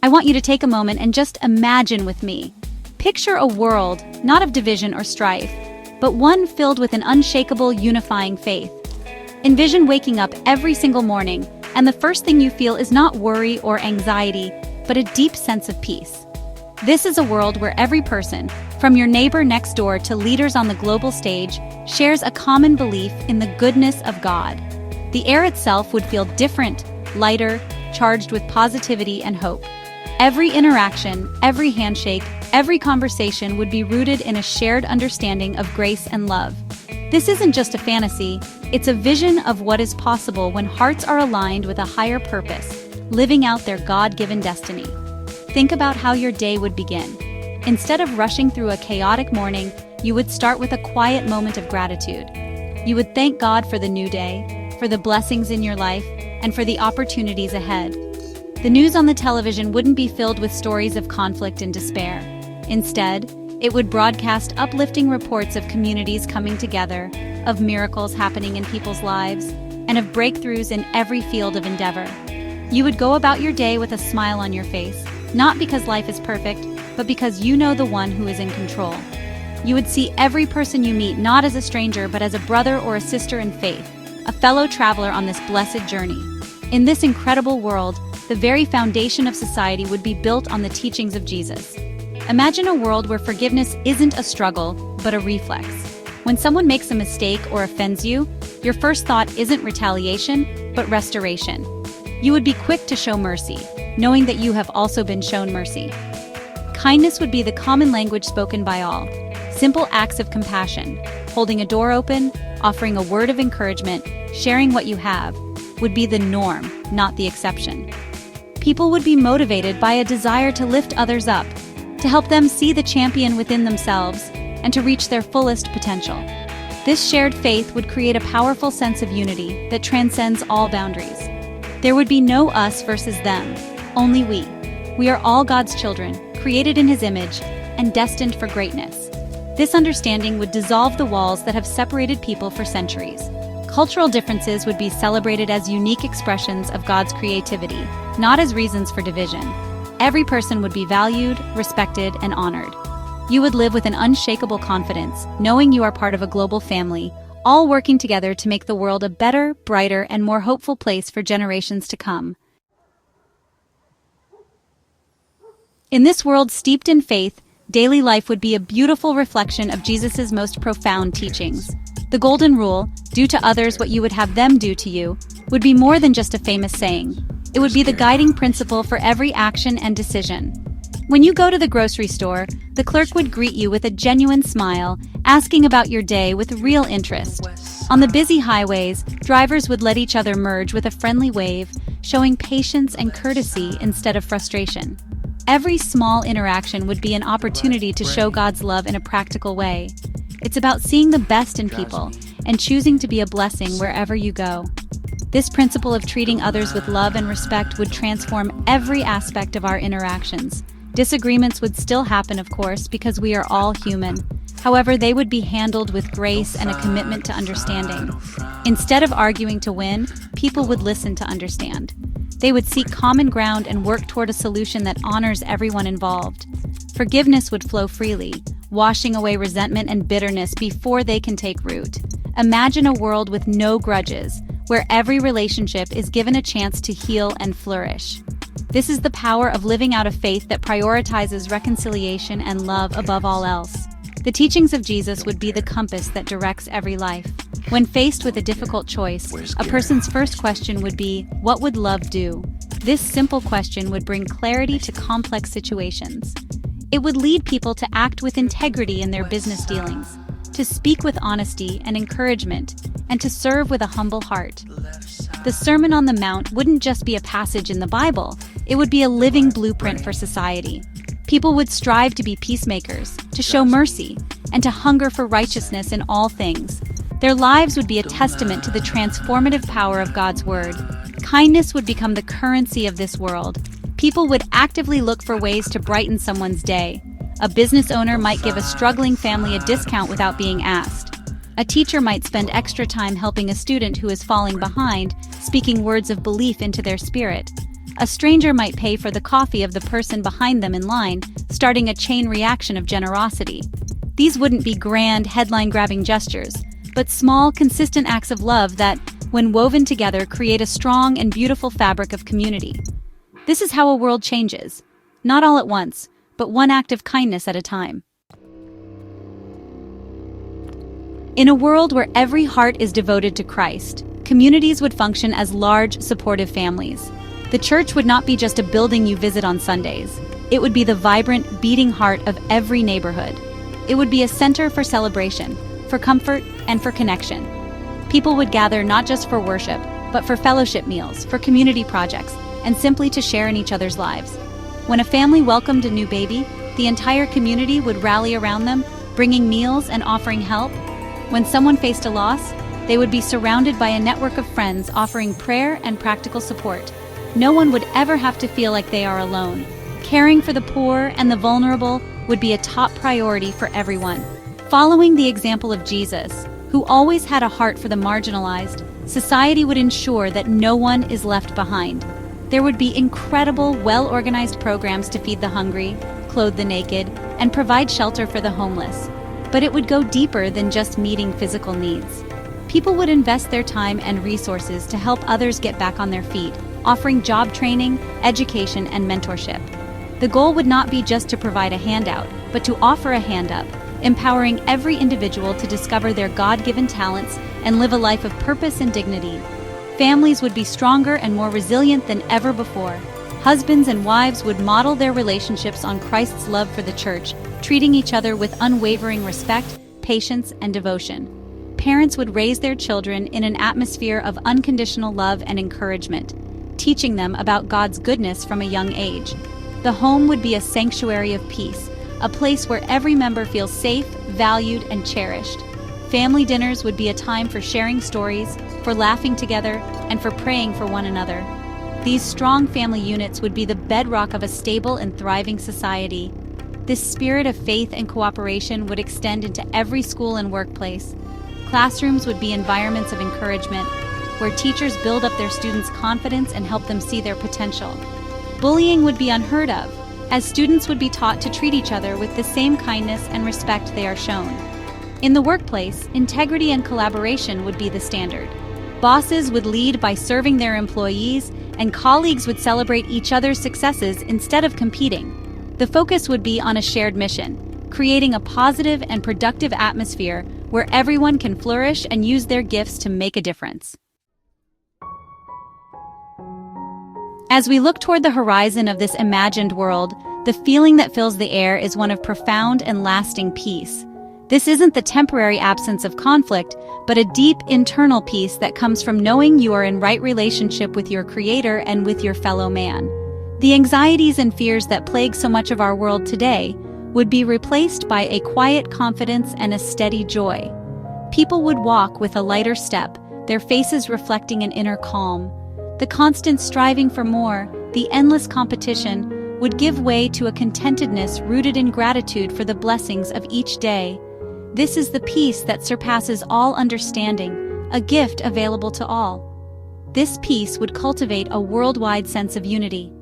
I want you to take a moment and just imagine with me. Picture a world, not of division or strife, but one filled with an unshakable, unifying faith. Envision waking up every single morning, and the first thing you feel is not worry or anxiety, but a deep sense of peace. This is a world where every person, from your neighbor next door to leaders on the global stage, shares a common belief in the goodness of God. The air itself would feel different, lighter, charged with positivity and hope. Every interaction, every handshake, every conversation would be rooted in a shared understanding of grace and love. This isn't just a fantasy, it's a vision of what is possible when hearts are aligned with a higher purpose, living out their God-given destiny. Think about how your day would begin. Instead of rushing through a chaotic morning, you would start with a quiet moment of gratitude. You would thank God for the new day, for the blessings in your life, and for the opportunities ahead. The news on the television wouldn't be filled with stories of conflict and despair. Instead, it would broadcast uplifting reports of communities coming together, of miracles happening in people's lives, and of breakthroughs in every field of endeavor. You would go about your day with a smile on your face, not because life is perfect, but because you know the one who is in control. You would see every person you meet not as a stranger but as a brother or a sister in faith, a fellow traveler on this blessed journey. In this incredible world, the very foundation of society would be built on the teachings of Jesus. Imagine a world where forgiveness isn't a struggle, but a reflex. When someone makes a mistake or offends you, your first thought isn't retaliation, but restoration. You would be quick to show mercy, knowing that you have also been shown mercy. Kindness would be the common language spoken by all. Simple acts of compassion, holding a door open, offering a word of encouragement, sharing what you have, would be the norm, not the exception. People would be motivated by a desire to lift others up, to help them see the champion within themselves, and to reach their fullest potential. This shared faith would create a powerful sense of unity that transcends all boundaries. There would be no us versus them, only we. We are all God's children, created in His image, and destined for greatness. This understanding would dissolve the walls that have separated people for centuries. Cultural differences would be celebrated as unique expressions of God's creativity, not as reasons for division. Every person would be valued, respected, and honored. You would live with an unshakable confidence, knowing you are part of a global family, all working together to make the world a better, brighter, and more hopeful place for generations to come. In this world steeped in faith, daily life would be a beautiful reflection of Jesus' most profound teachings. The golden rule, do to others what you would have them do to you, would be more than just a famous saying. It would be the guiding principle for every action and decision. When you go to the grocery store, the clerk would greet you with a genuine smile, asking about your day with real interest. On the busy highways, drivers would let each other merge with a friendly wave, showing patience and courtesy instead of frustration. Every small interaction would be an opportunity to show God's love in a practical way. It's about seeing the best in people and choosing to be a blessing wherever you go. This principle of treating others with love and respect would transform every aspect of our interactions. Disagreements would still happen, of course, because we are all human. However, they would be handled with grace and a commitment to understanding. Instead of arguing to win, people would listen to understand. They would seek common ground and work toward a solution that honors everyone involved. Forgiveness would flow freely, washing away resentment and bitterness before they can take root. Imagine a world with no grudges, where every relationship is given a chance to heal and flourish. This is the power of living out a faith that prioritizes reconciliation and love above all else. The teachings of Jesus would be the compass that directs every life. When faced with a difficult choice, a person's first question would be, what would love do? This simple question would bring clarity to complex situations. It would lead people to act with integrity in their business dealings, to speak with honesty and encouragement, and to serve with a humble heart. The Sermon on the Mount wouldn't just be a passage in the Bible, it would be a living blueprint for society. People would strive to be peacemakers, to show mercy, and to hunger for righteousness in all things. Their lives would be a testament to the transformative power of God's Word. Kindness would become the currency of this world. People would actively look for ways to brighten someone's day. A business owner might give a struggling family a discount without being asked. A teacher might spend extra time helping a student who is falling behind, speaking words of belief into their spirit. A stranger might pay for the coffee of the person behind them in line, starting a chain reaction of generosity. These wouldn't be grand, headline-grabbing gestures, but small, consistent acts of love that, when woven together, create a strong and beautiful fabric of community. This is how a world changes. Not all at once, but one act of kindness at a time. In a world where every heart is devoted to Christ, communities would function as large, supportive families. The church would not be just a building you visit on Sundays. It would be the vibrant, beating heart of every neighborhood. It would be a center for celebration, for comfort, and for connection. People would gather not just for worship, but for fellowship meals, for community projects, and simply to share in each other's lives. When a family welcomed a new baby, the entire community would rally around them, bringing meals and offering help. When someone faced a loss, they would be surrounded by a network of friends offering prayer and practical support. No one would ever have to feel like they are alone. Caring for the poor and the vulnerable would be a top priority for everyone. Following the example of Jesus, who always had a heart for the marginalized, society would ensure that no one is left behind. There would be incredible, well-organized programs to feed the hungry, clothe the naked, and provide shelter for the homeless. But it would go deeper than just meeting physical needs. People would invest their time and resources to help others get back on their feet, offering job training, education, and mentorship. The goal would not be just to provide a handout, but to offer a hand up, empowering every individual to discover their God-given talents and live a life of purpose and dignity. Families would be stronger and more resilient than ever before. Husbands and wives would model their relationships on Christ's love for the church, treating each other with unwavering respect, patience, and devotion. Parents would raise their children in an atmosphere of unconditional love and encouragement, teaching them about God's goodness from a young age. The home would be a sanctuary of peace, a place where every member feels safe, valued, and cherished. Family dinners would be a time for sharing stories, for laughing together, and for praying for one another. These strong family units would be the bedrock of a stable and thriving society. This spirit of faith and cooperation would extend into every school and workplace. Classrooms would be environments of encouragement, where teachers build up their students' confidence and help them see their potential. Bullying would be unheard of, as students would be taught to treat each other with the same kindness and respect they are shown. In the workplace, integrity and collaboration would be the standard. Bosses would lead by serving their employees, and colleagues would celebrate each other's successes instead of competing. The focus would be on a shared mission, creating a positive and productive atmosphere where everyone can flourish and use their gifts to make a difference. As we look toward the horizon of this imagined world, the feeling that fills the air is one of profound and lasting peace. This isn't the temporary absence of conflict, but a deep internal peace that comes from knowing you are in right relationship with your Creator and with your fellow man. The anxieties and fears that plague so much of our world today would be replaced by a quiet confidence and a steady joy. People would walk with a lighter step, their faces reflecting an inner calm. The constant striving for more, the endless competition, would give way to a contentedness rooted in gratitude for the blessings of each day. This is the peace that surpasses all understanding, a gift available to all. This peace would cultivate a worldwide sense of unity.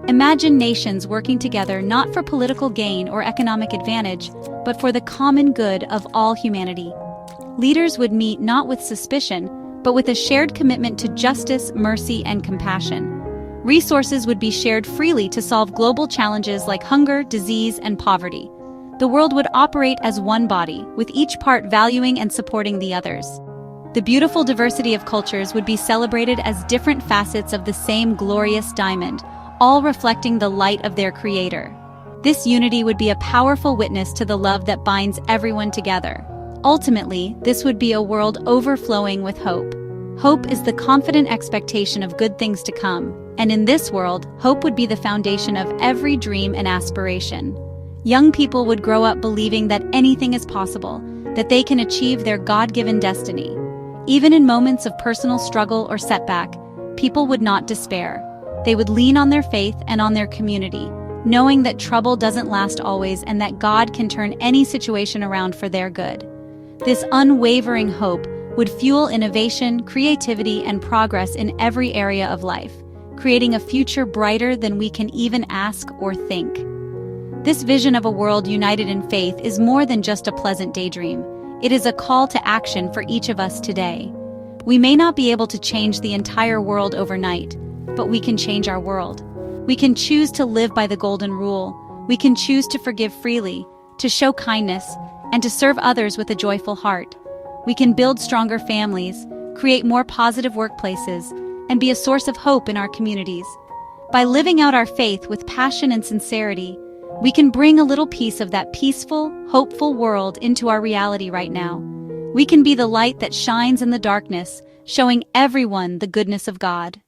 Imagine nations working together not for political gain or economic advantage, but for the common good of all humanity. Leaders would meet not with suspicion, but with a shared commitment to justice, mercy, and compassion. Resources would be shared freely to solve global challenges like hunger, disease, and poverty. The world would operate as one body, with each part valuing and supporting the others. The beautiful diversity of cultures would be celebrated as different facets of the same glorious diamond, all reflecting the light of their Creator. This unity would be a powerful witness to the love that binds everyone together. Ultimately, this would be a world overflowing with hope. Hope is the confident expectation of good things to come, and in this world, hope would be the foundation of every dream and aspiration. Young people would grow up believing that anything is possible, that they can achieve their God-given destiny. Even in moments of personal struggle or setback, people would not despair. They would lean on their faith and on their community, knowing that trouble doesn't last always and that God can turn any situation around for their good. This unwavering hope would fuel innovation, creativity, and progress in every area of life, creating a future brighter than we can even ask or think. This vision of a world united in faith is more than just a pleasant daydream. It is a call to action for each of us today. We may not be able to change the entire world overnight, but we can change our world. We can choose to live by the golden rule. We can choose to forgive freely, to show kindness, and to serve others with a joyful heart. We can build stronger families, create more positive workplaces, and be a source of hope in our communities. By living out our faith with passion and sincerity, we can bring a little piece of that peaceful, hopeful world into our reality right now. We can be the light that shines in the darkness, showing everyone the goodness of God.